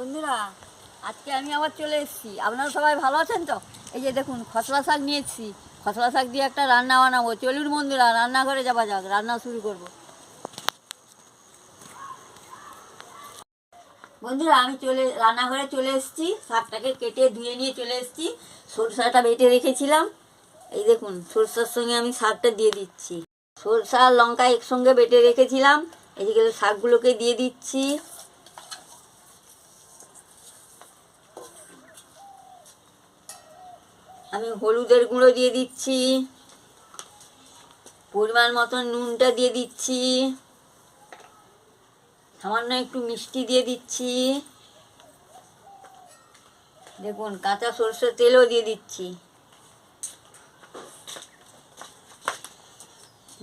বন্ধুরা, আজকে আমি আবার চলে এসেছি। আপনারা সবাই ভালো আছেন তো? এই যে দেখুন, খসলা শাক নিয়ে এসেছি। খসলা শাক দিয়ে একটা রান্না বানাবো। চলুন বন্ধুরা, রান্নাঘরে যাওয়া যাক, রান্না শুরু করব। বন্ধুরা, আমি রান্নাঘরে চলে এসেছি। শাকটাকে কেটে ধুয়ে নিয়ে চলে এসেছি। সরষাটা বেটে রেখেছিলাম। এই দেখুন, সরষার সঙ্গে আমি শাকটা দিয়ে দিচ্ছি। সরষা আর লঙ্কা একসঙ্গে বেটে রেখেছিলাম। এদিকে শাকগুলোকে দিয়ে দিচ্ছি। আমি হলুদের গুঁড়ো দিয়ে দিচ্ছি, পরিমাণ মতন নুনটা দিয়ে দিচ্ছি, সামান্য একটু মিষ্টি দিয়ে দিচ্ছি, দেখুন কাঁচা সরষের তেলও দিয়ে দিচ্ছি।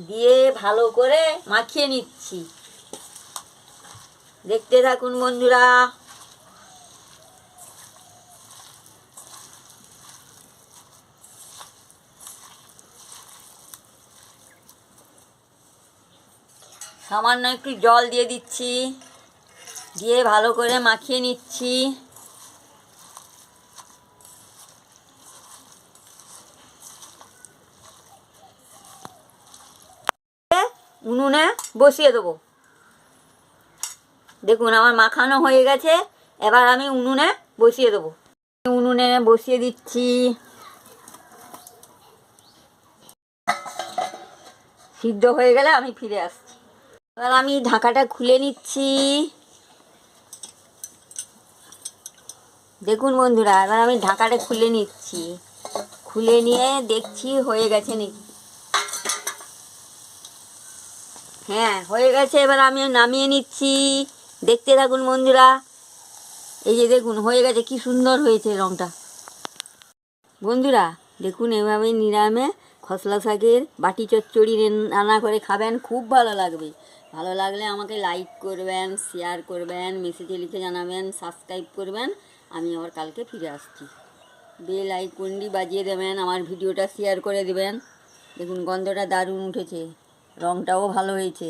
দিয়ে ভালো করে মাখিয়ে নিচ্ছি। দেখতে থাকুন বন্ধুরা। সামান্য একটু জল দিয়ে দিচ্ছি, দিয়ে ভালো করে মাখিয়ে নিচ্ছি। উনুনে বসিয়ে দেবো। দেখুন আমার মাখানো হয়ে গেছে। এবার আমি উনুনে বসিয়ে দেবো। উনুনে বসিয়ে দিচ্ছি। সিদ্ধ হয়ে গেলে আমি ফিরে আসছি। এবার আমি ঢাকাটা খুলে নিচ্ছি। দেখুন বন্ধুরা, এবার আমি ঢাকাটা খুলে নিচ্ছি। খুলে নিয়ে দেখছি হয়ে গেছে নাকি। হ্যাঁ, হয়ে গেছে। এবার আমি নামিয়ে নিচ্ছি। দেখতে থাকুন বন্ধুরা। এই যে দেখুন হয়ে গেছে, কি সুন্দর হয়েছে রঙটা। বন্ধুরা দেখুন, এভাবে নিরামে খসলা শাকের বাটি চচ্চড়ি রান্না করে খাবেন, খুব ভালো লাগবে। ভালো লাগলে আমাকে লাইক করবেন, শেয়ার করবেন, মেসেজে লিখে জানাবেন, সাবস্ক্রাইব করবেন। আমি আবার কালকে ফিরে আসছি। বেল আইকনটি বাজিয়ে দেবেন, আমার ভিডিওটা শেয়ার করে দেবেন। দেখুন গন্ধটা দারুণ উঠেছে, রঙটাও ভালো হয়েছে।